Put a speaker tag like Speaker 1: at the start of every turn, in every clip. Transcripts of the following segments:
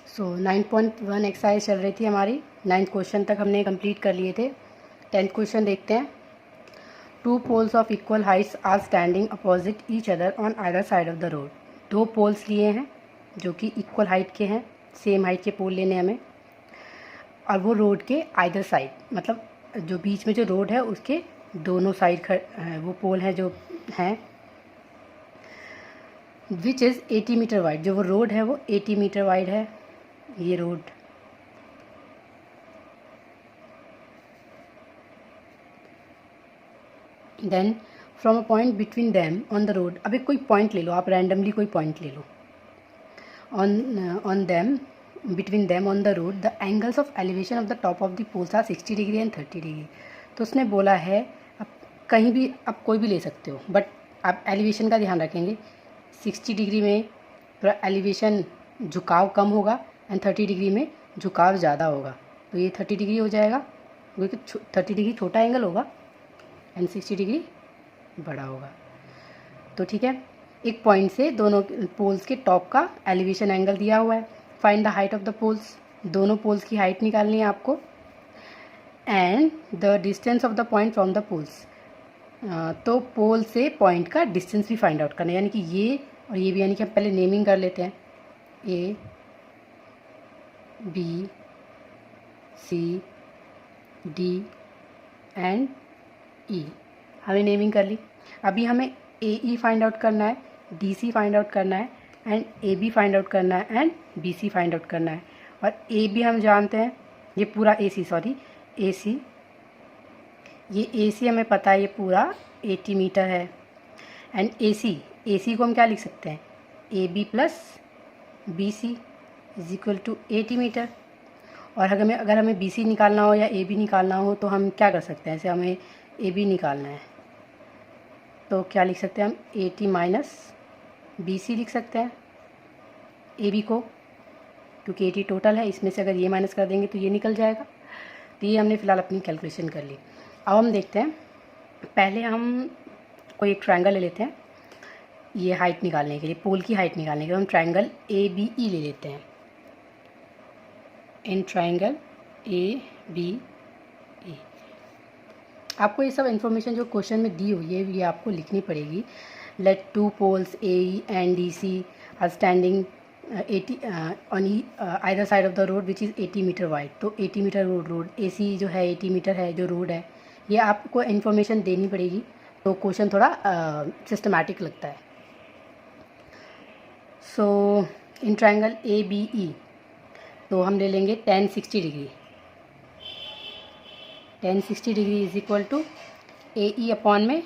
Speaker 1: सो 9.1 exercise चल रही थी हमारी। 9th क्वेश्चन तक हमने कंप्लीट कर लिए थे। 10th क्वेश्चन देखते हैं। Two poles of equal heights are standing opposite each other on either side of the road. दो पोल्स लिए हैं जो कि इक्वल हाइट के हैं, सेम हाइट के पोल लेने हमें, और वो रोड के आइदर साइड, मतलब जो बीच में जो रोड है उसके दोनों साइड वो पोल हैं जो हैं, विच इज़ 80 मीटर वाइड। जो वो रोड है वो 80 मीटर वाइड है, ये road. Then from a point between them on the road. अब एक कोई पॉइंट ले लो, आप रैंडमली कोई पॉइंट ले लो। On them between them on the road the angles of elevation of the top of the poles are 60 degree and 30 degree. तो उसने बोला है, अब कहीं भी आप कोई भी ले सकते हो, बट आप एलिवेशन का ध्यान रखेंगे। 60 डिग्री में थोड़ा एलिवेशन झुकाव कम होगा एंड 30 डिग्री में झुकाव ज़्यादा होगा। तो ये 30 डिग्री हो जाएगा, क्योंकि 30 डिग्री छोटा एंगल होगा एंड 60 डिग्री बड़ा होगा। तो ठीक है, एक पॉइंट से दोनों पोल्स के टॉप का एलिवेशन एंगल दिया हुआ है। Find the height of the poles. दोनों पोल्स की हाइट निकालनी है आपको। And the distance of the point from the poles. तो पोल से पॉइंट का डिस्टेंस भी फाइंड आउट करना है, यानी कि ये और ये भी, यानी कि हम पहले नेमिंग कर लेते हैं। A B C D and E, हमने नेमिंग कर ली। अभी हमें ए ई फाइंड आउट करना है, डी सी फाइंड आउट करना है, and A B find out करना है, and B C find out करना है। और ए बी हम जानते हैं, ये पूरा ए सी, सॉरी ए सी, ये ए सी हमें पता है, ये पूरा 80 मीटर है। एंड ए सी को हम क्या लिख सकते हैं, A B plus B C is equal to 80 metre. और अगर हमें बी सी निकालना हो या ए बी निकालना हो तो हम क्या कर सकते हैं, जैसे हमें ए बी निकालना है तो क्या लिख सकते हैं हम, 80 माइनस बी सी लिख सकते हैं ए बी को, क्योंकि 80 टोटल है, इसमें से अगर ये माइनस कर देंगे तो ये निकल जाएगा। तो ये हमने फ़िलहाल अपनी कैलकुलेशन कर ली। अब हम देखते हैं, पहले हम कोई एक ट्रायंगल ले लेते हैं ये हाइट निकालने के लिए, पोल की हाइट निकालने के लिए हम ट्रायंगल ए बी ई ले लेते हैं। इन ट्रायंगल ए बी ई, आपको ये सब इन्फॉर्मेशन जो क्वेश्चन में दी हुई है ये आपको लिखनी पड़ेगी। Let two poles A E and D C are standing 80 on either side of the road which is 80 metre wide. तो 80 मीटर रोड ए सी जो है 80 मीटर है जो रोड है, ये आपको इन्फॉर्मेशन देनी पड़ेगी। तो क्वेश्चन थोड़ा सिस्टमैटिक लगता है। सो इन ट्रायंगल ए बी ई तो हम ले लेंगे tan 60 degree. tan 60 degree is equal to A E upon में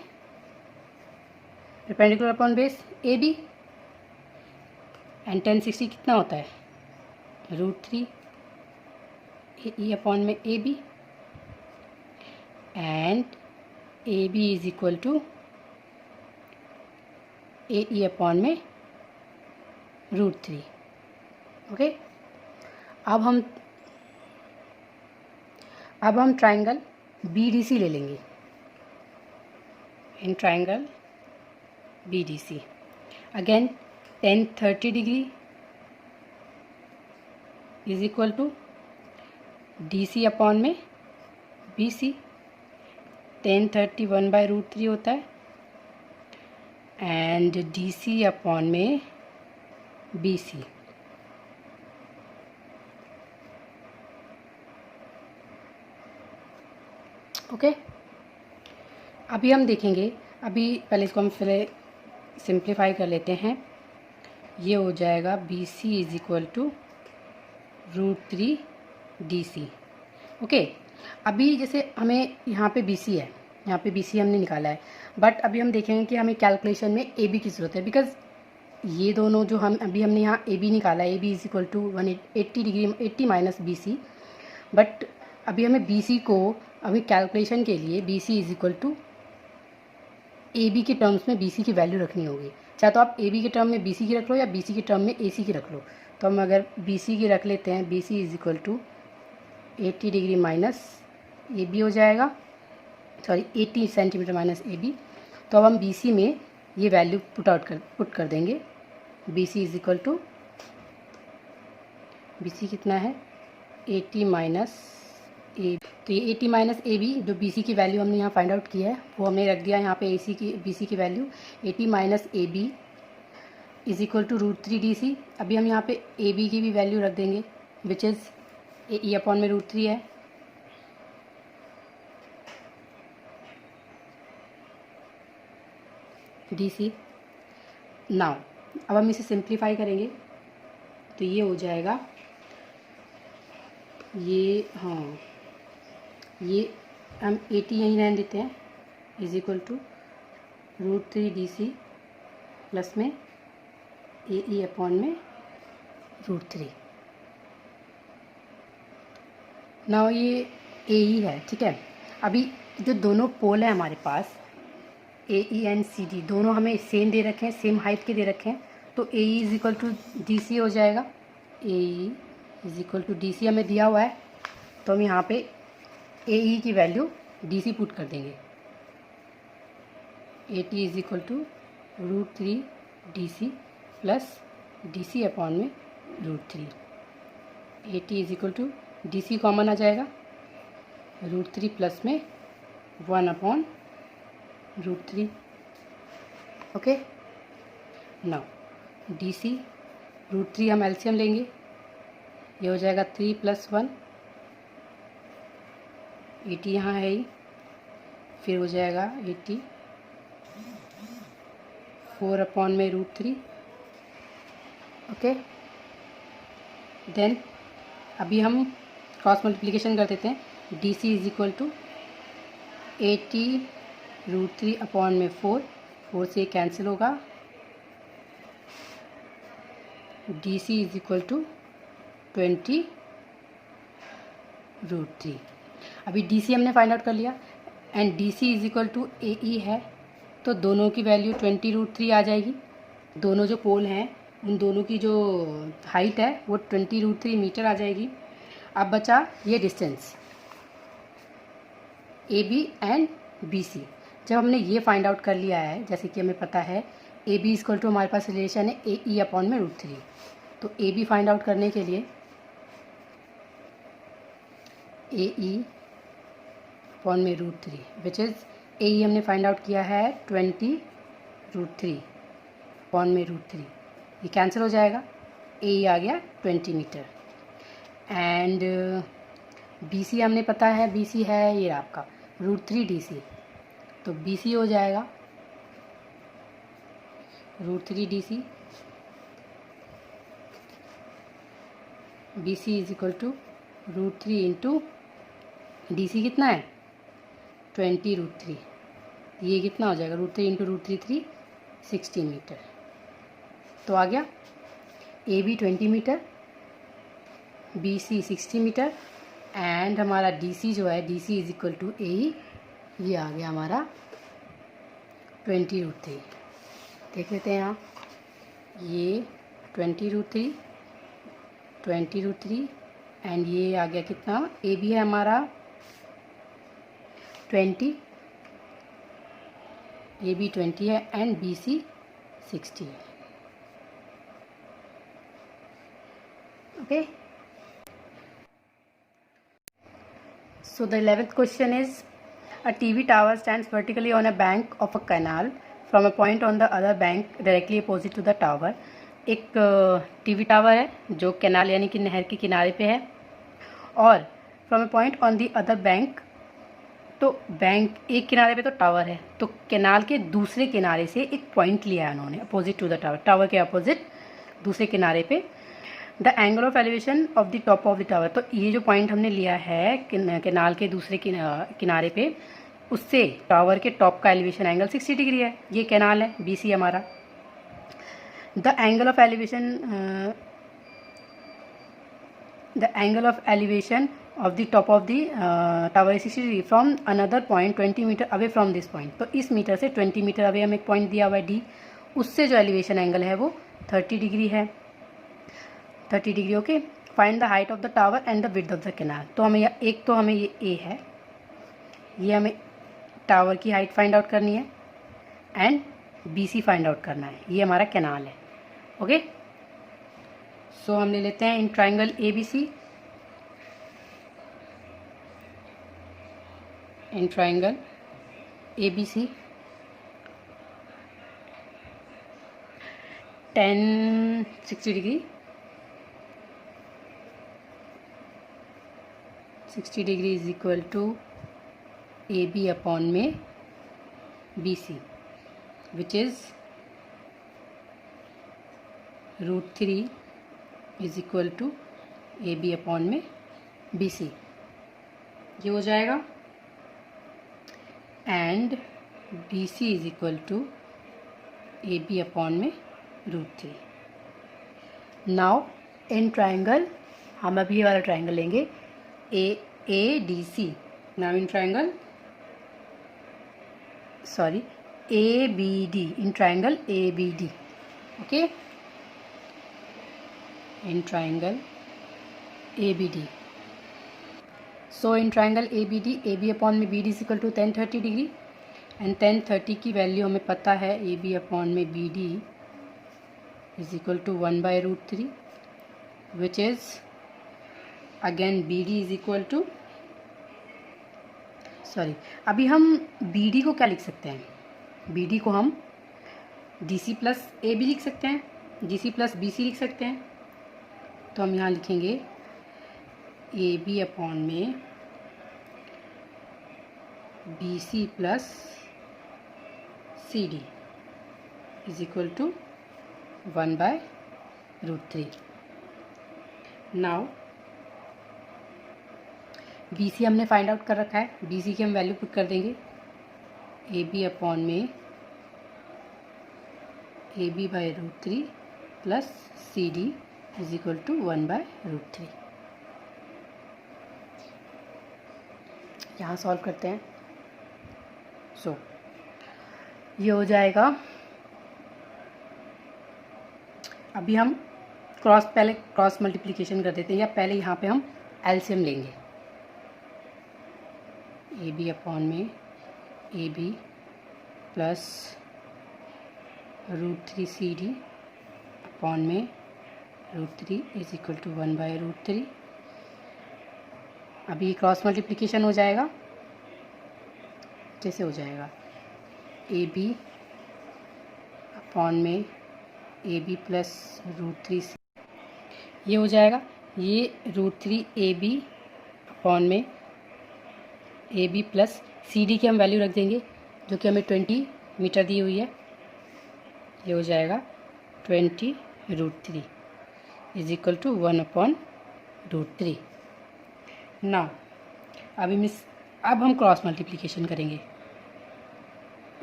Speaker 1: perpendicular upon base A B, and tan 60 कितना होता है, √3 ए ई अपॉन में A B, and A B is equal to A E upon में √3। ओके, अब हम triangle B D C ले लेंगे। In triangle B D C again tan 30 degree is equal to D C upon में B C. tan 30 1/√3 होता है, and D C upon में B C. Okay, अभी हम देखेंगे, अभी पहले इसको हम फिर सिंप्लीफाई कर लेते हैं। ये हो जाएगा B C is equal to √3 D C. Okay, अभी जैसे हमें यहाँ पे बी सी है, यहाँ पे बी सी हमने निकाला है, बट अभी हम देखेंगे कि हमें कैलकुलेशन में ए बी की ज़रूरत है, बिकॉज ये दोनों जो हमने यहाँ ए बी निकाला है, A B is equal to 180 degree 80 minus B C, but अभी हमें बी सी को अभी कैलकुलेशन के लिए B C is equal to A B के टर्म्स में बी सी की वैल्यू रखनी होगी। चाहे तो आप ए बी के टर्म में बी सी की रख लो या बी सी के टर्म में ए सी की रख लो। तो हम अगर बी सी की रख लेते हैं, B C is equal to 80 degree minus A B हो जाएगा, sorry 80 centimetre minus A B. तो अब हम बी सी में ये वैल्यू पुट कर देंगे। B C is equal to BC कितना है 80 माइनस ए। तो ये 80 माइनस ए बी जो BC की वैल्यू हमने यहाँ फाइंड आउट की है वो हमने रख दिया यहाँ पे AC की BC की value 80 minus A B is equal to √3 DC। अभी हम यहाँ पे AB की भी वैल्यू रख देंगे विच इज़ E अपॉन में √3 है। DC नाउ अब हम इसे सिंप्लीफाई करेंगे तो ये हो जाएगा ये हम 80 यहीं रहने देते हैं is equal to √3 DC plus में AE अपॉन में √3। नाउ ये AE है, ठीक है। अभी जो दोनों पोल हैं हमारे पास AE एंड CD दोनों हमें सेम दे रखे हैं, सेम हाइट के दे रखे हैं, तो AE is equal to DC हो जाएगा। AE is equal to DC हमें दिया हुआ है तो हम यहाँ पे AE की वैल्यू DC पुट कर देंगे। 80 is equal to √3 DC plus DC upon में √3। 80 is equal to DC common आ जाएगा, √3 प्लस में 1 अपॉन √3। ओके, नाउ DC √3 हम एलसीएम लेंगे, ये हो जाएगा 3 प्लस 1, 80 यहाँ है ही, फिर हो जाएगा 80 4 अपॉन में √3। ओके, देन अभी हम क्रॉस मल्टीप्लिकेशन कर देते हैं। DC is equal to 80 √3 upon में 4 से कैंसिल होगा। DC is equal to 20 √3। अभी DC हमने फाइंड आउट कर लिया and DC is equal to AE है, तो दोनों की वैल्यू 20 √3 आ जाएगी। दोनों जो पोल हैं उन दोनों की जो हाइट है वो 20 √3 मीटर आ जाएगी। अब बचा ये डिस्टेंस AB एंड BC। जब हमने ये फाइंड आउट कर लिया है, जैसे कि हमें पता है AB इक्वल टू हमारे पास रिलेशन है AE अपॉन में √3, तो AB फाइंड आउट करने के लिए AE अपॉन में √3 विच इज़ AE हमने फाइंड आउट किया है 20 √3 अपॉन में √3, ये कैंसिल हो जाएगा, AE आ गया 20 मीटर। एंड BC हमने पता है, BC है ये आपका √3 DC, तो BC हो जाएगा √3 DC। BC is equal to √3 into DC कितना है 20 √3, ये कितना हो जाएगा √3 इंटू √3 60 मीटर। तो आ गया AB 20 metre, BC 60 metre and हमारा DC जो है DC is equal to AE, ये आ गया हमारा 20 √3। देख लेते हैं यहाँ, ये 20 √3 एंड ये आ गया कितना, AB है हमारा 20, AB 20 है एंड BC 60 है। Okay, so the 11th question is a TV tower stands vertically on a bank of a canal from a point on the other bank directly opposite to the tower। एक TV tower है जो canal यानी कि नहर के किनारे पे है और from a point on the other bank, तो बैंक एक किनारे पे तो टावर है, तो कैनाल के दूसरे किनारे से एक पॉइंट लिया है उन्होंने opposite to the tower, tower के अपोजिट दूसरे किनारे पे। The angle of elevation of the top of the tower, तो ये जो पॉइंट हमने लिया है कैनाल के दूसरे किनारे पे, उससे टावर के टॉप का एलिवेशन एंगल 60 डिग्री है। ये कैनाल है BC हमारा। The angle of elevation of the top of the tower 60 degree from another point 20 metre away from this point, तो इस मीटर से 20 मीटर अवे हमें एक पॉइंट दिया हुआ है D, उससे जो एलिवेशन एंगल है वो 30 डिग्री है, 30 degree. Okay, find the height of the tower and the width of the canal. तो हमें एक तो हमें ये A है, ये हमें टावर की हाइट फाइंड आउट करनी है एंड BC फाइंड आउट करना है, ये हमारा कैनाल है। ओके, सो हम ले लेते हैं in triangle A B C, in triangle A B C 10 60 degree, 60 degree is equal to A B upon में B C, which is √3 is equal to A B upon में बी सी, ये हो जाएगा। And B C is equal to A B upon में √3। Now in triangle, हम अभी ये वाला ट्राइंगल लेंगे A D C. Now in triangle, sorry, A B D, in triangle A B D, okay, in triangle ABD. So in triangle ABD, AB upon में BD is equal to 1030 degree and 1030 की value हमें पता है AB upon में BD is equal to 1/√3 which is again BD is equal to, sorry, अभी हम BD को क्या लिख सकते हैं? BD को हम DC प्लस AB लिख सकते हैं, DC प्लस BC लिख सकते हैं। तो हम यहाँ लिखेंगे ए बी अपॉन में B C plus C D is equal to 1/√3। Now B C हमने फाइंड आउट कर रखा है, बी सी की हम वैल्यू पुट कर देंगे ए बी अपॉन में A B /√3 plus C D is equal to 1/√3। यहाँ सॉल्व करते हैं। सो ये हो जाएगा, अभी हम पहले क्रॉस मल्टीप्लिकेशन कर देते हैं, या पहले यहाँ पे हम एलसीएम लेंगे। ए बी अपॉन में A B plus √3 C D upon में √3 इज इक्वल टू 1/√3। अभी क्रॉस मल्टीप्लिकेशन हो जाएगा, कैसे हो जाएगा? ए बी अपॉन में ए बी प्लस √3 सी, ये हो जाएगा। ये √3 ए बी अपॉन में A B plus C D की हम वैल्यू रख देंगे जो कि हमें 20 मीटर दी हुई है। ये हो जाएगा 20√3 इज इक्वल टू 1/√3। नाउ अब हम क्रॉस मल्टीप्लिकेशन करेंगे,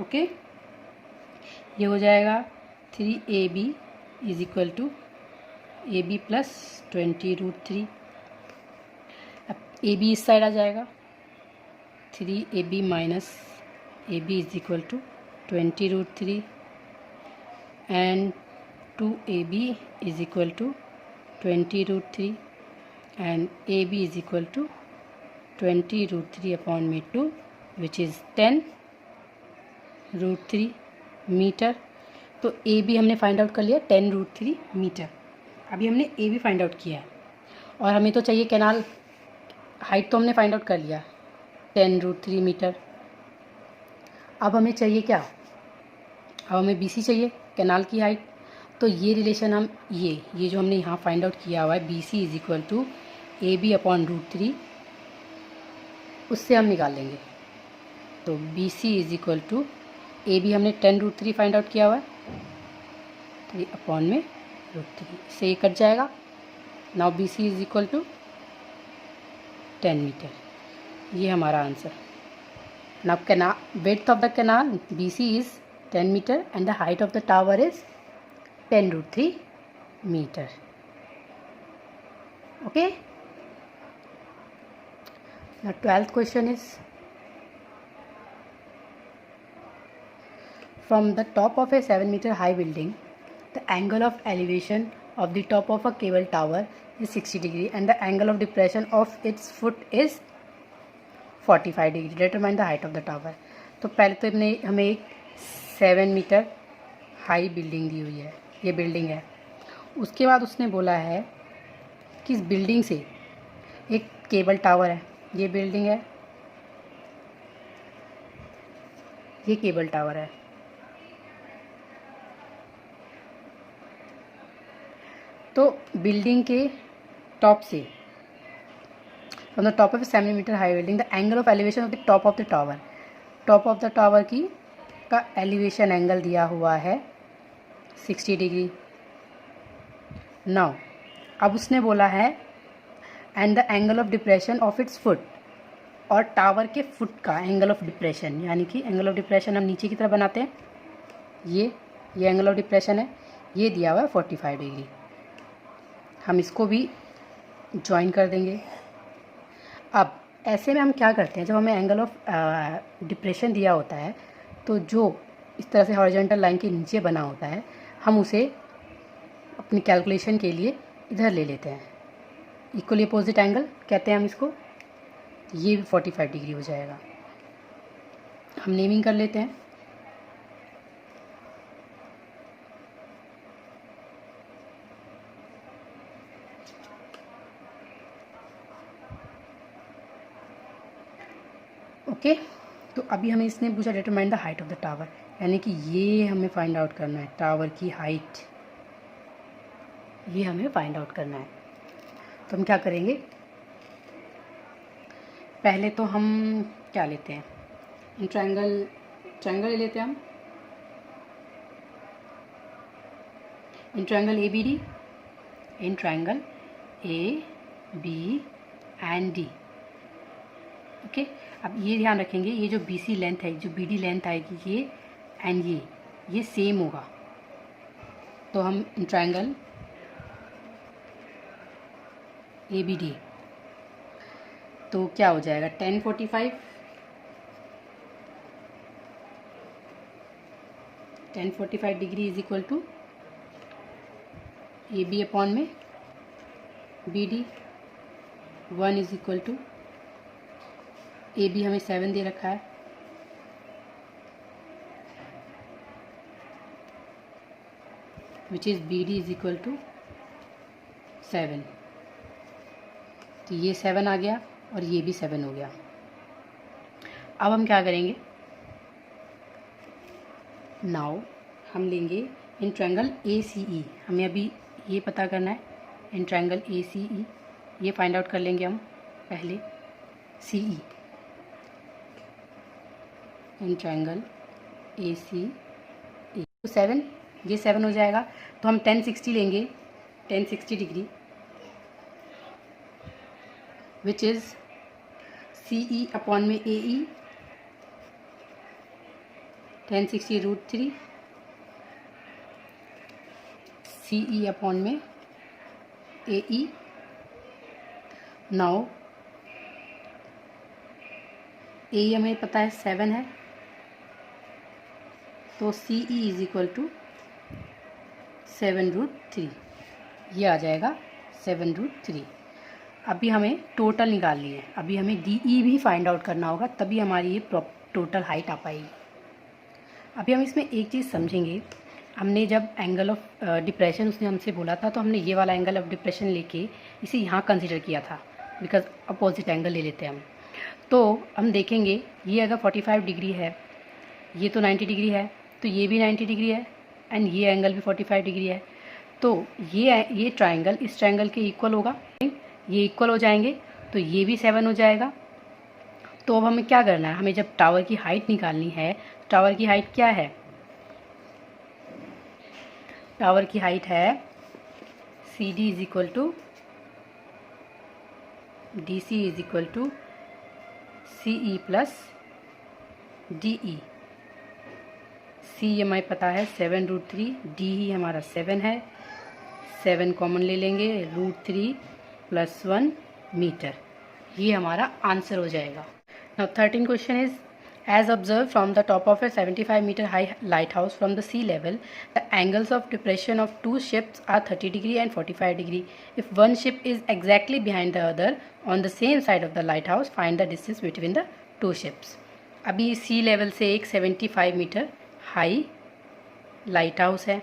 Speaker 1: ओके। ये हो जाएगा 3AB is equal to A B plus 20√3। अब ए बी इस साइड आ जाएगा, 3AB minus A B is equal to 20√3 and 2AB is equal to 20√3 and AB is equal to 20√3 upon में 2 which is 10√3 metre. तो AB हमने find out कर लिया 10√3 metre. अभी हमने AB फाइंड आउट किया है और हमें तो चाहिए कैनाल हाइट, तो हमने फाइंड आउट कर लिया 10√3 मीटर। अब हमें चाहिए क्या? अब हमें BC चाहिए, कैनाल की हाइट। तो ये रिलेशन हम ये जो हमने यहाँ फाइंड आउट किया हुआ है BC is equal to AB upon √3, उससे हम निकाल लेंगे। तो BC is equal to AB हमने 10√3 फाइंड आउट किया हुआ है, तो ये अपॉन में √3 से ये कट जाएगा। Now BC is equal to 10 metre, ये हमारा answer. Now canal width of the canal BC is 10 metre and the height of the tower is 10√3 meter. Okay. Now 12th question is, from the top of a 7-meter high building, the angle of elevation of the top of a cable tower is 60 degree and the angle of depression of its foot is 45 degree. Determine the height of the tower. तो पहले तो हमें एक 7 metre high building दी हुई है, ये building है उसके बाद उसने बोला है कि इस बिल्डिंग से एक केबल टावर है, ये बिल्डिंग है, ये केबल टावर है। तो बिल्डिंग के टॉप से, from the top of 7 metre high building, the angle of elevation of the top of the tower, top of the tower की का एलिवेशन एंगल दिया हुआ है 60 डिग्री। नाउ अब उसने बोला है and the angle of depression of its foot, और टावर के फुट का एंगल ऑफ डिप्रेशन, यानी कि एंगल ऑफ डिप्रेशन हम नीचे की तरफ बनाते हैं, ये एंगल ऑफ डिप्रेशन है, ये दिया हुआ है 45 डिग्री। हम इसको भी ज्वाइन कर देंगे। अब ऐसे में हम क्या करते हैं, जब हमें एंगल ऑफ डिप्रेशन दिया होता है तो जो इस तरह से हॉरिजॉन्टल लाइन के नीचे बना होता है, हम उसे अपनी कैलकुलेशन के लिए इधर ले लेते हैं। इक्वली अपोजिट एंगल कहते हैं हम इसको, ये भी 45 डिग्री हो जाएगा। हम नेमिंग कर लेते हैं। ओके, तो अभी हमें इसने पूछा determine the height of the tower, यानी कि ये हमें फाइंड आउट करना है, टावर की हाइट, ये हमें फाइंड आउट करना है। तो हम क्या करेंगे, पहले तो हम क्या लेते हैं, ट्रायंगल ले लेते हैं हम, in triangle A B D, in triangle A B and D. Okay, अब ये ध्यान रखेंगे, ये जो बी सी लेंथ है, जो बी डी लेंथ आएगी, ये एंड ये सेम होगा। तो हम in triangle A B D, तो क्या हो जाएगा 10 45, 10 45 degree is equal to A B upon में B D, 1 is equal to A B हमें 7 दे रखा है, which is B D is equal to 7। तो ये 7 आ गया और ये भी 7 हो गया। अब हम क्या करेंगे, नाउ हम लेंगे इन ट्रायंगल ए सी ई, हमें अभी ये पता करना है, इन ट्रायंगल ए सी ई, ये फाइंड आउट कर लेंगे हम पहले, सी ई, इन ट्रायंगल ए सी ई, तो 7, ये 7 हो जाएगा। तो हम 1060 लेंगे, 1060 degree, which is C E upon में A E, 1060 √3, C E upon में ए ई। नाउ ए ई हमें पता है 7 है, तो सी ई इज इक्वल टू 7√3, ये आ जाएगा 7√3। अभी हमें टोटल निकालनी है, अभी हमें डी ई भी फाइंड आउट करना होगा, तभी हमारी ये टोटल हाइट आ पाएगी। अभी हम इसमें एक चीज़ समझेंगे, हमने जब एंगल ऑफ डिप्रेशन उसने हमसे बोला था, तो हमने ये वाला एंगल ऑफ डिप्रेशन लेके इसे यहाँ कंसिडर किया था, बिकॉज अपोजिट एंगल ले लेते हैं हम। तो हम देखेंगे, ये अगर 45 डिग्री है, ये तो 90 डिग्री है, तो ये भी 90 डिग्री है, एंड ये एंगल भी 45 डिग्री है। तो ये ट्रायंगल इस ट्रायंगल के इक्वल होगा, ये इक्वल हो जाएंगे, तो ये भी 7 हो जाएगा। तो अब हमें क्या करना है, हमें जब टावर की हाइट निकालनी है, टावर की हाइट क्या है, टावर की हाइट है C D is equal to D C is equal to C E plus D E. C हमें पता है 7√3, डी ही हमारा 7 है, 7 कॉमन ले लेंगे, √3 + 1 मीटर, ये हमारा आंसर हो जाएगा। Now 13 question is, as observed from the top of a 75-meter high lighthouse from the sea level, the angles of depression of two ships are 30 degree and 45 degree. If one ship is exactly behind the other on the same side of the lighthouse, find the distance between the two ships. अभी sea level से एक 75 metre high light house है,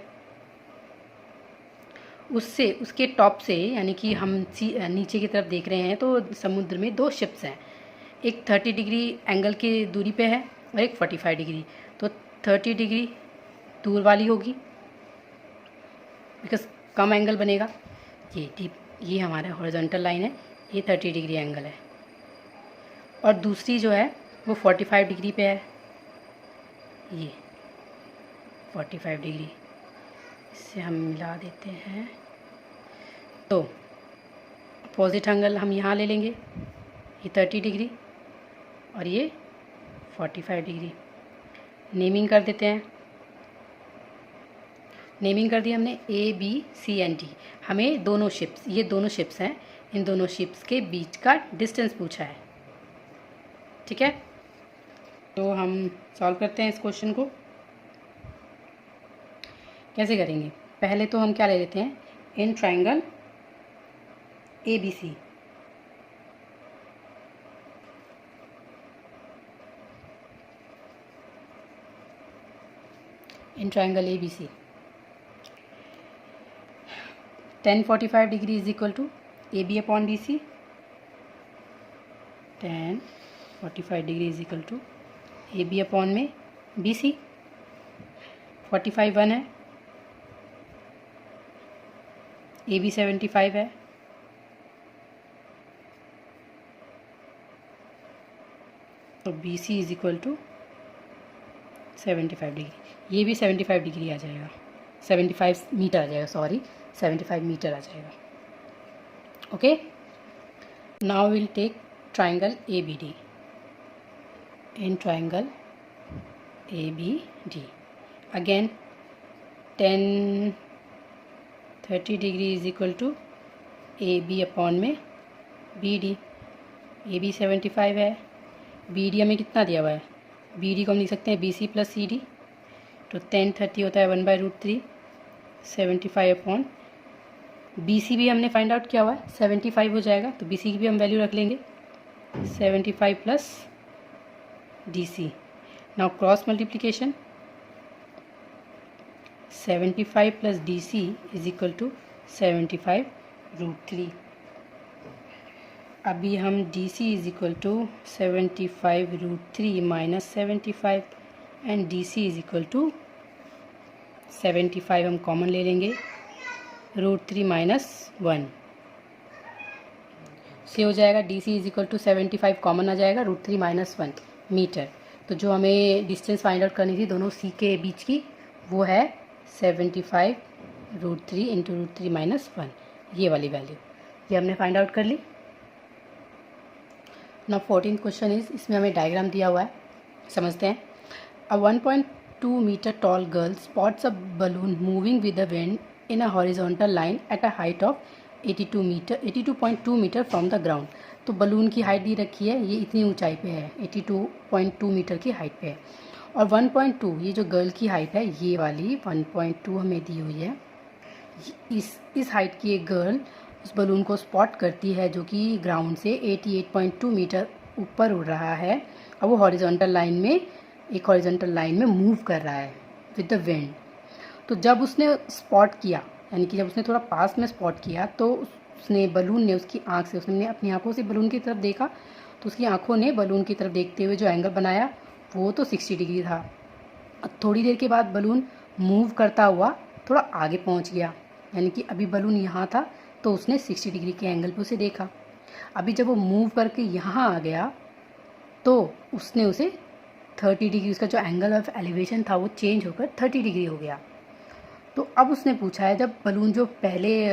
Speaker 1: उससे उसके top से, यानी कि हम नीचे की तरफ देख रहे हैं तो समुद्र में दो शिप्स हैं, एक 30 डिग्री एंगल की दूरी पे है और एक 45 डिग्री। तो 30 डिग्री दूर वाली होगी बिकॉज कम एंगल बनेगा। ये हमारा हॉरिजॉन्टल लाइन है, ये 30 डिग्री एंगल है, और दूसरी जो है वो 45 डिग्री पे है, ये 45 डिग्री। इससे हम मिला देते हैं तो अपोजिट एंगल हम यहाँ ले लेंगे, ये 30 डिग्री और ये 45 डिग्री। नेमिंग कर देते हैं। नेमिंग कर दी हमने A B C and D। हमें दोनों शिप्स, ये दोनों शिप्स हैं, इन दोनों शिप्स के बीच का डिस्टेंस पूछा है। ठीक है, तो हम सॉल्व करते हैं इस क्वेश्चन को। कैसे करेंगे? पहले तो हम क्या ले लेते हैं, in triangle ABC। In triangle ABC tan 45 degree is equal to AB upon BC। tan 45 degree is equal to AB upon में BC। 45 1 है, AB 75 है, तो BC is equal to 75 degree. ये भी 75 डिग्री आ जाएगा, 75 मीटर आ जाएगा, सॉरी 75 मीटर आ जाएगा। Okay, now will take triangle ABD। In triangle ABD again tan 30 degree is equal to AB upon में BD। AB 75 है, BD हमें कितना दिया हुआ है, BD को हम लिख सकते हैं BC प्लस CD। तो tan 30 होता है 1/√3, 75 अपॉन BC भी हमने फाइंड आउट किया हुआ है, 75 हो जाएगा, तो BC की भी हम वैल्यू रख लेंगे 75 plus DC। Now cross multiplication, 75 plus DC is equal to 75√3। अभी हम DC is equal to 75√3 minus 75 and DC is equal to 75 हम कॉमन ले लेंगे, √3 माइनस 1 से हो जाएगा DC is equal to 75 common आ जाएगा, √3 माइनस 1 मीटर। तो जो हमें डिस्टेंस फाइंड आउट करनी थी दोनों C के बीच की, वो है 75√3 इंटू √3 माइनस 1, ये वाली वैल्यू, ये हमने फाइंड आउट कर ली। नाउ 14th क्वेश्चन इज, इसमें हमें डायग्राम दिया हुआ है, समझते हैं। A 1.2 metre tall girl spots a balloon moving with the wind in a horizontal line at a height of 82.2 metre from the ground. तो बलून की हाइट दी रखी है, ये इतनी ऊंचाई पे है, 82.2 मीटर की हाइट पे है, और 1.2 ये जो गर्ल की हाइट है, ये वाली 1.2 हमें दी हुई है। इस हाइट की एक गर्ल उस बलून को स्पॉट करती है जो कि ग्राउंड से 88.2 मीटर ऊपर उड़ रहा है, और वो हॉरिजॉन्टल लाइन में, एक हॉरिजॉन्टल लाइन में मूव कर रहा है विद द विंड। तो जब उसने स्पॉट किया, यानी कि जब उसने थोड़ा पास में स्पॉट किया, तो उसने बलून ने उसकी आँख से, उसने अपनी आँखों से बलून की तरफ देखा, तो उसकी आँखों ने बलून की तरफ देखते हुए जो एंगल बनाया वो तो 60 डिग्री था। थोड़ी देर के बाद बलून मूव करता हुआ थोड़ा आगे पहुंच गया, यानी कि अभी बलून यहाँ था तो उसने 60 डिग्री के एंगल पे उसे देखा। अभी जब वो मूव करके यहाँ आ गया तो उसने उसे 30 डिग्री, उसका जो एंगल ऑफ एलिवेशन था वो चेंज होकर 30 डिग्री हो गया। तो अब उसने पूछा है, जब बलून जो पहले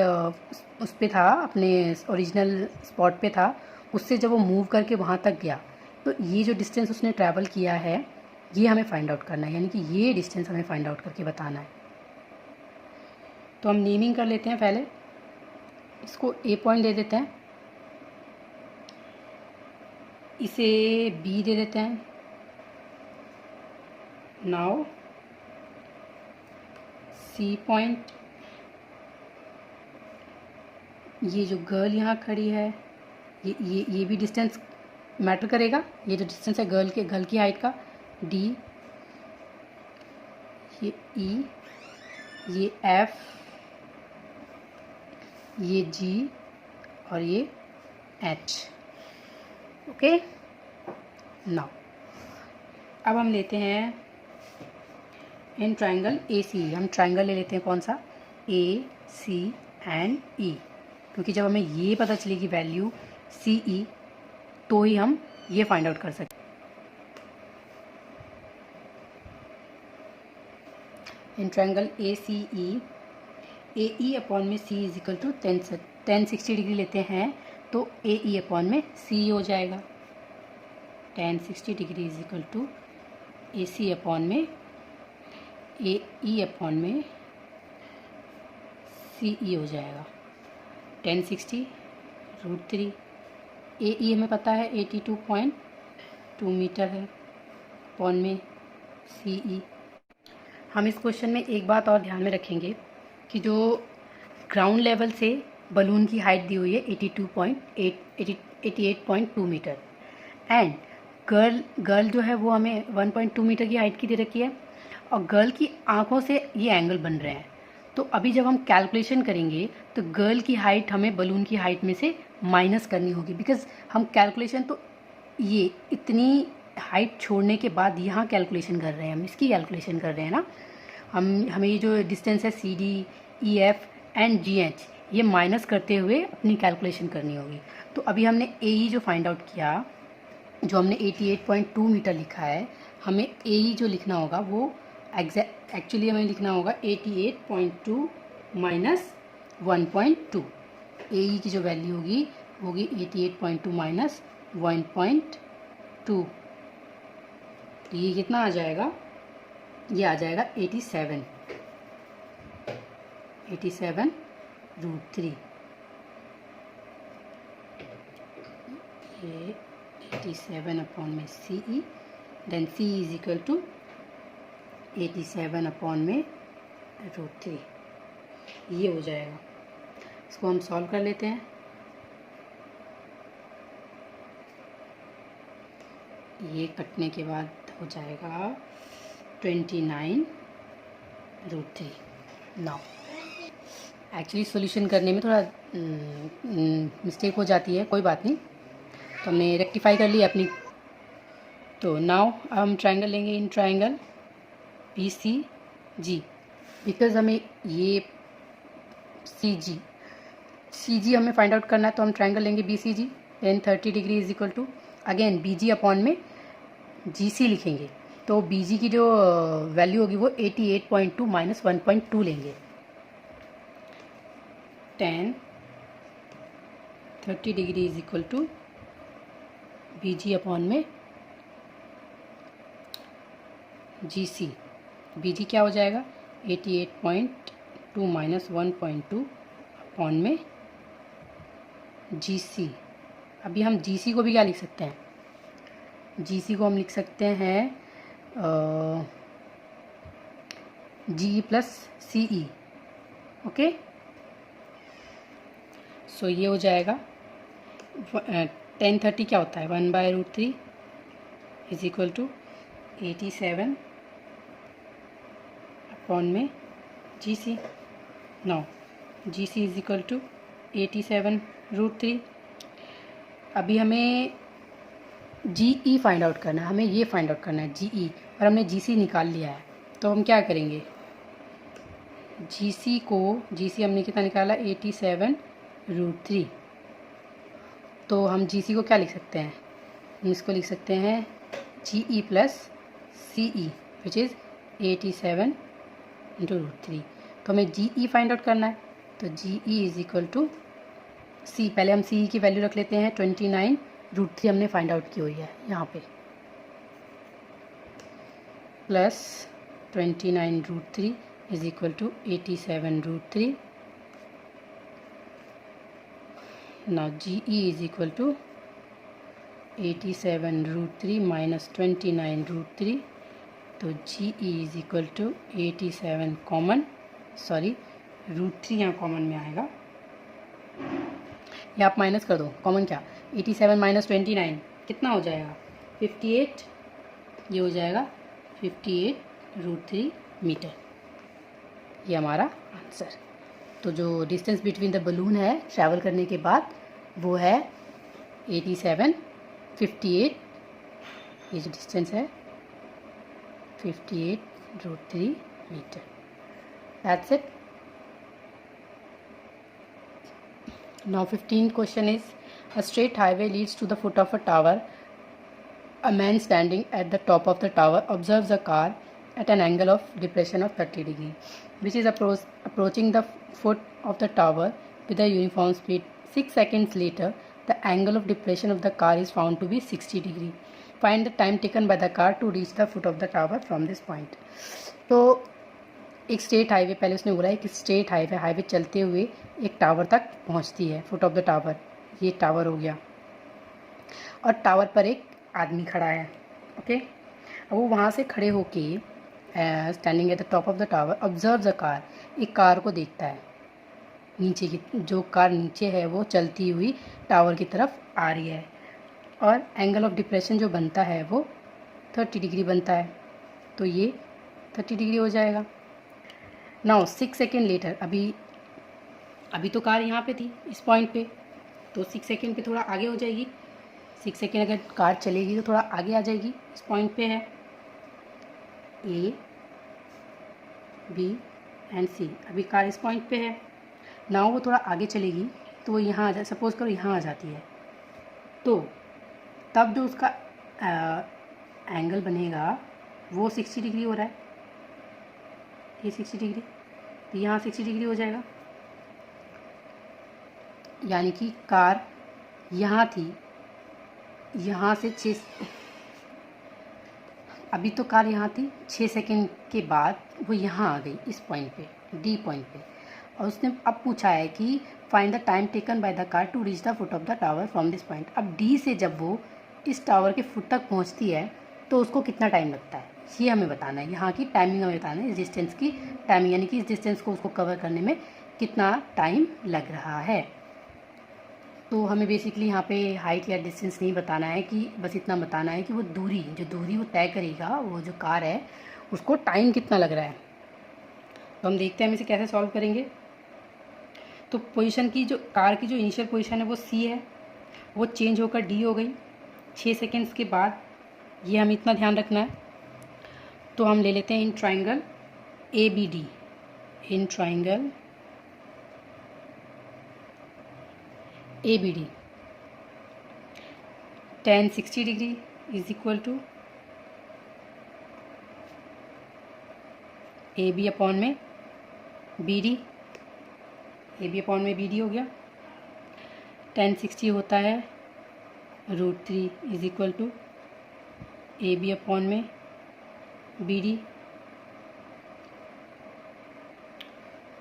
Speaker 1: उस पे था, अपने ओरिजिनल स्पॉट पे था, उससे जब वो मूव करके वहाँ तक गया, तो ये जो डिस्टेंस उसने ट्रैवल किया है ये हमें फाइंड आउट करना है, यानी कि ये डिस्टेंस हमें फाइंड आउट करके बताना है। तो हम नेमिंग कर लेते हैं, पहले इसको A पॉइंट दे देते हैं, इसे B दे देते हैं। नाउ C पॉइंट, ये जो गर्ल यहाँ खड़ी है, ये भी डिस्टेंस मैटर करेगा, ये जो डिस्टेंस है गर्ल की हाइट का, D, ये E, ये F, ये G और ये H। ओके, नाउ अब हम लेते हैं इन ट्राइंगल AC। हम ट्राइंगल ले लेते हैं कौन सा, AC एंड E, क्योंकि जब हमें ये पता चलेगी वैल्यू CE तो ही हम ये फाइंड आउट कर सकते हैं। In triangle ACE, AE upon में C is equal to 1060 degree लेते हैं तो AE अपॉन में CE हो जाएगा। 1060 degree is equal to AC upon में AE अपॉन में CE हो जाएगा। 1060 √3, AE हमें पता है 82.2 मीटर है, अपॉन में CE। हम इस क्वेश्चन में एक बात और ध्यान में रखेंगे कि जो ग्राउंड लेवल से बलून की हाइट दी हुई है 88.2 मीटर, एंड गर्ल जो है वो हमें 1.2 मीटर की हाइट की दे रखी है, और गर्ल की आंखों से ये एंगल बन रहे हैं। तो अभी जब हम कैलकुलेशन करेंगे तो गर्ल की हाइट हमें बलून की हाइट में से माइनस करनी होगी, बिकॉज हम कैलकुलेशन तो ये इतनी हाइट छोड़ने के बाद यहाँ कैलकुलेशन कर रहे हैं, हम इसकी कैलकुलेशन कर रहे हैं ना। हमें ये जो डिस्टेंस है CD, EF एंड GH ये माइनस करते हुए अपनी कैलकुलेशन करनी होगी। तो अभी हमने AE जो फाइंड आउट किया, जो हमने 88.2 मीटर लिखा है, हमें AE जो लिखना होगा वो एक्चुअली हमें लिखना होगा 88.2 माइनस 1.2। AE की जो वैल्यू होगी 88.2 माइनस 1.2। ये कितना आ जाएगा, ये आ जाएगा 87 √3। ये 87 अपॉन में CE, then C is equal to 87 upon में √3। ये हो जाएगा। इसको हम सॉल्व कर लेते हैं। ये कटने के बाद हो जाएगा 29 √3। नाउ एक्चुअली सॉल्यूशन करने में थोड़ा मिस्टेक हो जाती है, कोई बात नहीं, तो हमने रेक्टिफाई कर लिया अपनी। तो नाउ हम ट्रायंगल लेंगे इन ट्रायंगल BCG, बिकॉज हमें ये CG हमें फाइंड आउट करना है, तो हम ट्रायंगल लेंगे BCG। Then 30 degree is equal to again BG upon में GC लिखेंगे, तो BG की जो वैल्यू होगी वो 88.2 माइनस 1.2 लेंगे। 30 degree is equal to BG upon में GC। BG क्या हो जाएगा 88.2 माइनस 1.2 अपॉन में GC। अभी हम GC को भी क्या लिख सकते हैं, GC को हम लिख सकते हैं GE plus CE। Okay, so ये हो जाएगा 1030 क्या होता है 1/√3 इज इक्वल टू 87 अपॉन में GC। Now GC is equal to 87 √3। अभी हमें GE फाइंड आउट करना है, हमें ये फाइंड आउट करना है GE, और हमने GC निकाल लिया है। तो हम क्या करेंगे, GC हमने कितना निकाला 87 √3। तो हम GC को क्या लिख सकते हैं, हम इसको लिख सकते हैं GE plus CE which is 87 into √3। तो हमें GE फाइंड आउट करना है, तो GE is equal to C। पहले हम CE की वैल्यू रख लेते हैं 29 √3 हमने फाइंड आउट की हुई है यहाँ पे, plus 29 √3 is equal to 87 √3। Now GE is equal to 87 √3 minus 29 √3। तो GE is equal to 87 common, sorry √3 यहाँ कॉमन में आएगा, या आप माइनस कर दो, कॉमन क्या 87 माइनस 29 कितना हो जाएगा 58। ये हो जाएगा 58 √3 मीटर। ये हमारा आंसर। तो जो डिस्टेंस बिटवीन द बलून है ट्रैवल करने के बाद वो है 8758, ये जो डिस्टेंस है 58√3 metre. That's it. Now 15th question is, a straight highway leads to the foot of a tower. A man standing at the top of the tower observes a car at an angle of depression of 30 degree, which is approaching the foot of the tower with a uniform speed. 6 seconds later, the angle of depression of the car is found to be 60 degree. Find the time taken by the car to reach the foot of the tower from this point. तो एक straight highway, पहले उसने बोला है कि straight highway चलते हुए एक टावर तक पहुंचती है, फुट ऑफ द टावर. ये टावर हो गया और टावर पर एक आदमी खड़ा है. ओके, अब वो वहाँ से खड़े होके standing at the top of the tower observe the car, एक कार को देखता है. नीचे की जो कार नीचे है वो चलती हुई टावर की तरफ आ रही है और एंगल ऑफ डिप्रेशन जो बनता है वो 30 डिग्री बनता है. तो ये 30 डिग्री हो जाएगा. नाउ 6 सेकेंड लेटर, अभी तो कार यहाँ पे थी इस पॉइंट पे, तो 6 सेकेंड पे थोड़ा आगे हो जाएगी. 6 सेकेंड अगर कार चलेगी तो थोड़ा आगे आ जाएगी. इस पॉइंट पे है A, B एंड C. अभी कार इस पॉइंट पे है. नाउ वो थोड़ा आगे चलेगी तो वो यहाँ आ जाए, सपोज करो यहाँ आ जाती है, तो तब जो उसका एंगल बनेगा वो 60 डिग्री हो रहा है. ये 60 डिग्री, तो यहाँ 60 डिग्री हो जाएगा. यानी कि कार यहाँ थी, यहाँ से 6, अभी तो कार यहाँ थी, 6 सेकेंड के बाद वो यहाँ आ गई इस पॉइंट पे, डी पॉइंट पे. और उसने अब पूछा है कि find the time taken by the car to reach the foot of the tower from this point. अब डी से जब वो इस टावर के फुट तक पहुँचती है तो उसको कितना टाइम लगता है, ये हमें बताना है. यहाँ की टाइमिंग हमें बताना है, इस डिस्टेंस की टाइमिंग, यानी कि इस डिस्टेंस को उसको कवर करने में कितना टाइम लग रहा है. तो हमें बेसिकली यहाँ पे हाइट या डिस्टेंस नहीं बताना है, कि बस इतना बताना है कि वो दूरी वो तय करेगा, वो जो कार है उसको टाइम कितना लग रहा है. तो हम देखते हैं हम इसे कैसे सॉल्व करेंगे. तो पोजीशन की जो कार की जो इनिशियल पोजीशन है वो C है, वो चेंज होकर D हो गई 6 सेकेंड्स के बाद. ये हमें इतना ध्यान रखना है. तो हम ले लेते हैं in triangle ABD, in triangle ABD tan 60 degree is equal to AB upon में BD. AB अपॉन में BD हो गया. tan 60 होता है √3 is equal to AB upon में BD.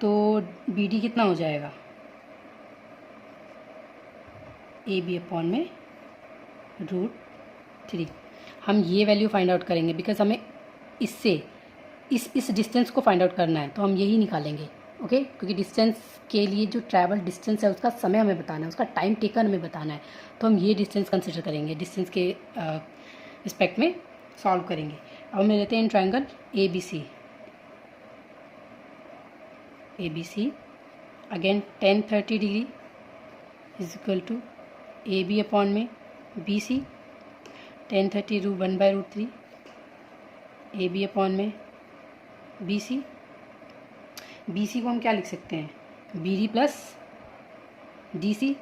Speaker 1: तो BD कितना हो जाएगा, AB अपॉन में √3. हम ये वैल्यू फाइंड आउट करेंगे बिकॉज हमें इससे इस डिस्टेंस को फाइंड आउट करना है, तो हम यही निकालेंगे. ओके, क्योंकि डिस्टेंस के लिए जो ट्रैवल डिस्टेंस है उसका समय हमें बताना है, उसका टाइम टेकन हमें बताना है. तो हम ये डिस्टेंस कंसिडर करेंगे, डिस्टेंस के रिस्पेक्ट में सॉल्व करेंगे. अब हम लेते हैं in triangle ABC again tan 30 degree is equal to AB upon में BC. tan 30 1/√3 AB अपॉन में BC. BC को हम क्या लिख सकते हैं, BD प्लस DC.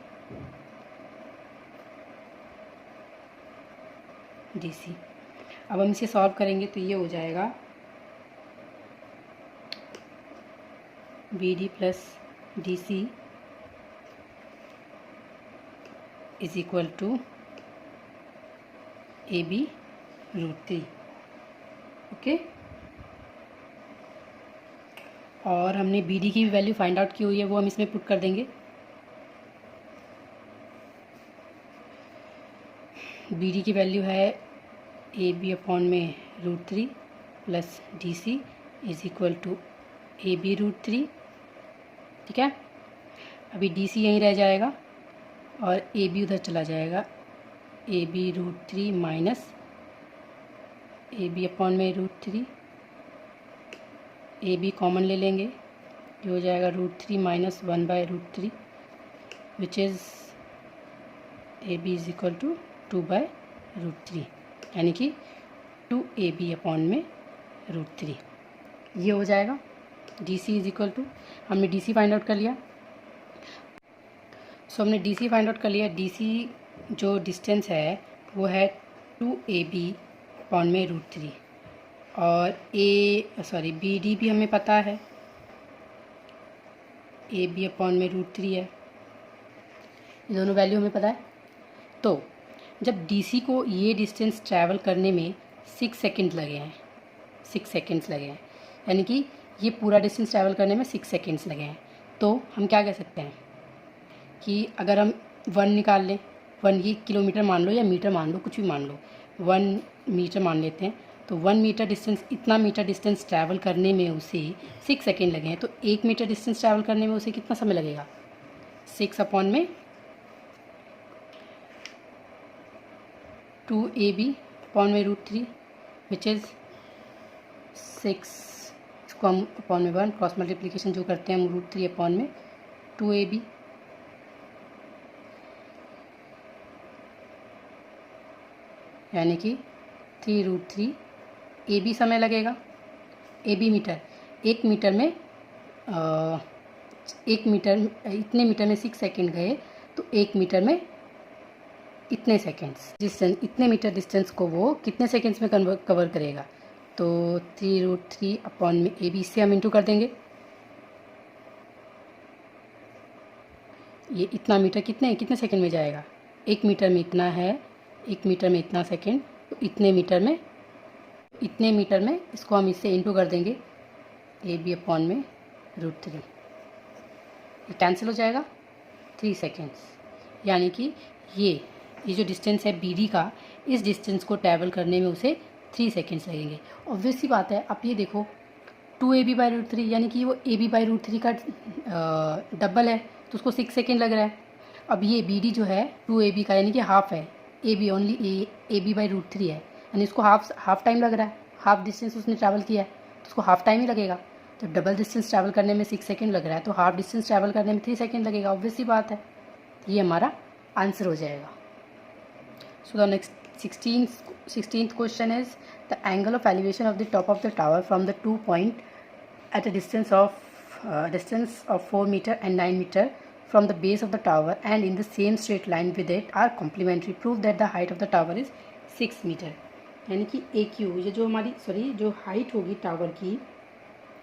Speaker 1: अब हम इसे सॉल्व करेंगे तो ये हो जाएगा BD plus DC is equal to AB √3. Okay, और हमने BD की भी वैल्यू फाइंड आउट की हुई है, वो हम इसमें पुट कर देंगे. BD की वैल्यू है AB अपॉन में √3 plus DC is equal to AB √3. ठीक है, अभी DC यहीं रह जाएगा और AB उधर चला जाएगा. AB √3 माइनस AB अपॉन में √3. AB कॉमन ले लेंगे ये हो जाएगा √3 minus 1/√3 which is AB is equal to 2/√3 यानी कि 2AB अपॉन में √3 ये हो जाएगा। DC इज इक्वल टू हमने DC फाइंड आउट कर लिया। सो हमने DC फाइंड आउट कर लिया। DC जो डिस्टेंस है वो है 2AB अपॉन में √3 और BD भी हमें पता है, AB अपॉन में √3 है, ये दोनों वैल्यू हमें पता है। तो जब DC को ये डिस्टेंस ट्रैवल करने में 6 सेकेंड लगे हैं, 6 सेकेंड्स लगे हैं, यानी कि ये पूरा डिस्टेंस ट्रैवल करने में 6 सेकेंड्स लगे हैं, तो हम क्या कह सकते हैं कि अगर हम 1 निकाल लें, 1 ये किलोमीटर मान लो या मीटर मान लो, कुछ भी मान लो, 1 मीटर मान लेते हैं, तो 1 मीटर डिस्टेंस, इतना मीटर डिस्टेंस ट्रैवल करने में उसे 6 सेकेंड लगे हैं, तो 1 मीटर डिस्टेंस ट्रैवल करने में उसे कितना समय लगेगा? 6 अपॉन में 2AB अपॉन में √3 विच इज़ 6, इसको हम अपॉन में 1 क्रॉस मल्टीप्लिकेशन जो करते हैं हम √3 अपॉन में 2AB, यानी कि 3√3 AB समय लगेगा। AB मीटर, 1 मीटर में 1 मीटर, इतने मीटर में 6 सेकेंड गए, तो 1 मीटर में इतने सेकेंड्स डिस्टेंस, इतने मीटर डिस्टेंस को वो कितने सेकेंड्स में कवर करेगा? तो 3√3 अपॉन में AB से हम इंटू कर देंगे। ये इतना मीटर कितने सेकेंड में जाएगा? 1 मीटर में इतना है, 1 मीटर में इतना सेकेंड, तो इतने मीटर में इसको हम इससे इंटू कर देंगे AB अपॉन में √3, ये कैंसिल हो जाएगा 3 सेकेंड्स, यानी कि ये जो डिस्टेंस है BD का, इस डिस्टेंस को ट्रैवल करने में उसे 3 सेकेंड्स लगेंगे। ऑब्वियस सी बात है, आप ये देखो 2AB/√3 यानी कि वो AB/√3 का डबल है, तो उसको 6 सेकेंड लग रहा है। अब ये BD जो है 2AB का यानी कि हाफ है, AB ओनली AB/√3 है, यानी इसको हाफ टाइम लग रहा है, हाफ डिस्टेंस उसने ट्रैवल किया है, तो उसको हाफ टाइम ही लगेगा। तो डबल डिस्टेंस ट्रैवल करने में 6 सेकेंड लग रहा है, तो हाफ डिस्टेंस ट्रैवल करने में 3 सेकेंड लगेगा, ऑब्वियस सी बात है। ये हमारा आंसर हो जाएगा। So the next 16th question is the angle of elevation of the top of the tower from the 2 point at a distance of 4 meter and 9 meter from the base of the tower and in the same straight line with it are complementary. Prove that the height of the tower is 6 meter. यानी कि AQ ये जो हमारी जो height होगी tower की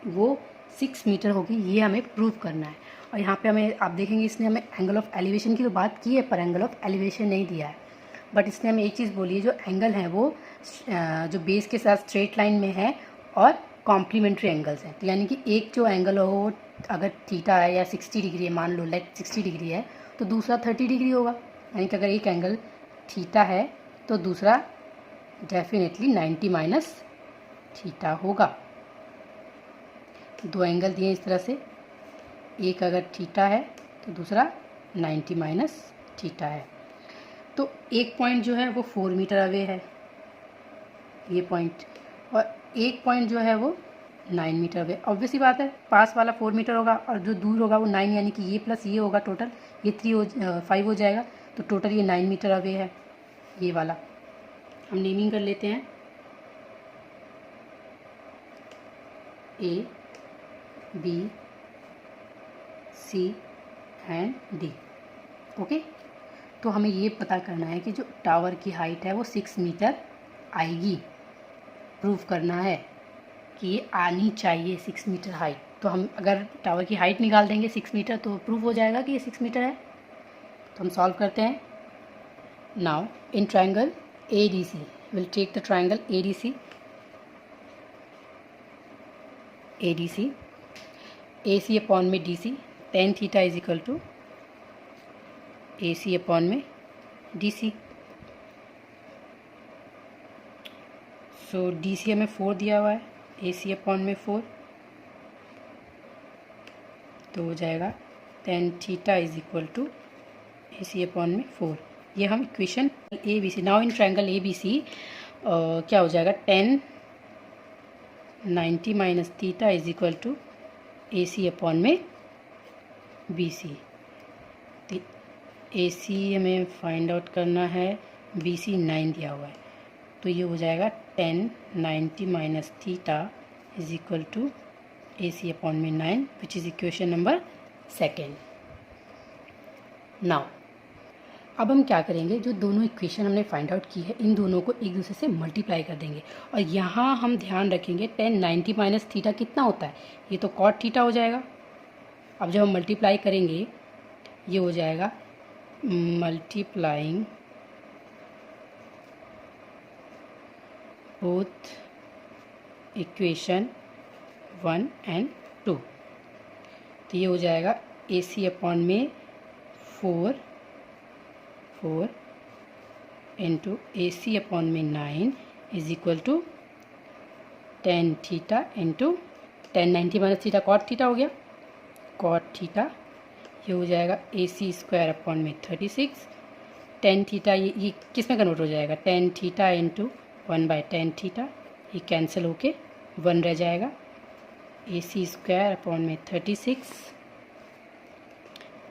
Speaker 1: वो 6 metre होगी, ये हमें प्रूव करना है। और यहाँ पे हमें आप देखेंगे इसने हमें एंगल ऑफ एलिवेशन की तो बात की है, पर एंगल ऑफ एलिवेशन नहीं दिया है। बट इसने हमें एक चीज़ बोली है, जो एंगल है वो जो बेस के साथ स्ट्रेट लाइन में है और कॉम्प्लीमेंट्री एंगल्स हैं। तो यानी कि एक जो एंगल हो अगर थीटा है या 60 डिग्री है, मान लो लेट 60 डिग्री है, तो दूसरा 30 डिग्री होगा। यानी कि अगर एक एंगल थीटा है तो दूसरा डेफिनेटली 90 माइनस थीटा होगा। दो एंगल दिए इस तरह से, एक अगर थीटा है तो दूसरा 90 माइनस थीटा है। तो एक पॉइंट जो है वो 4 मीटर अवे है, ये पॉइंट, और एक पॉइंट जो है वो 9 मीटर अवे। ऑब्वियसली बात है, पास वाला 4 मीटर होगा और जो दूर होगा वो 9, यानी कि ये प्लस ये होगा, टोटल ये 5 हो जाएगा, तो टोटल ये 9 मीटर अवे है ये वाला। हम नेमिंग कर लेते हैं A, B, C and D। Okay, तो हमें ये पता करना है कि जो टावर की हाइट है वो 6 मीटर आएगी। प्रूव करना है कि ये आनी चाहिए 6 मीटर हाइट। तो हम अगर टावर की हाइट निकाल देंगे 6 मीटर तो प्रूव हो जाएगा कि ये 6 मीटर है। तो हम सॉल्व करते हैं। Now in triangle ADC, will take the triangle ADC, AC upon में DC, tan theta is equal to AC upon में DC। सो DC हमें 4 दिया हुआ है, AC अपॉन में 4, तो हो जाएगा tan theta is equal to AC upon में 4। ये हम equation ABC। Now in triangle ABC क्या हो जाएगा, tan 90 minus theta is equal to AC upon में BC। तो AC हमें फाइंड आउट करना है, BC 9 दिया हुआ है, तो ये हो जाएगा 10 90 minus theta is equal to AC upon में 9, which is equation number 2। Now अब हम क्या करेंगे, जो दोनों इक्वेशन हमने फाइंड आउट की है इन दोनों को एक दूसरे से मल्टीप्लाई कर देंगे। और यहाँ हम ध्यान रखेंगे 10 90 माइनस थीटा कितना होता है, ये तो कॉट थीटा हो जाएगा। अब जब हम मल्टीप्लाई करेंगे ये हो जाएगा मल्टीप्लाइंग बोथ इक्वेशन 1 and 2, तो ये हो जाएगा AC अपॉन में 4 इंटू AC अपॉन में 9 is equal to 10 theta into 10 90 minus theta cot theta हो गया, कॉट थीटा। ये हो जाएगा AC स्क्वायर अपॉन में 36, 10 थीटा ये किस में कन्वर्ट हो जाएगा, 10 थीटा इंटू 1/10 थीटा, ये कैंसिल होके 1 रह जाएगा। AC स्क्वायर अपॉन में 36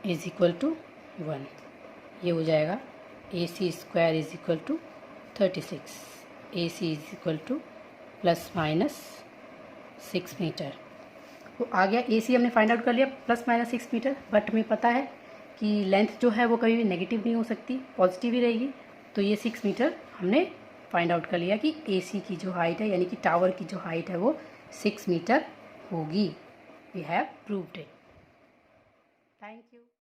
Speaker 1: इज इक्वल टू 1, ये हो जाएगा AC square is equal to 36, AC is equal to plus minus 6 metre. तो आ गया AC हमने फाइंड आउट कर लिया प्लस माइनस 6 मीटर, बट हमें पता है कि लेंथ जो है वो कभी भी नेगेटिव नहीं हो सकती, पॉजिटिव ही रहेगी। तो ये 6 मीटर हमने फाइंड आउट कर लिया कि AC की जो हाइट है यानी कि टावर की जो हाइट है वो 6 मीटर होगी। We have proved it. Thank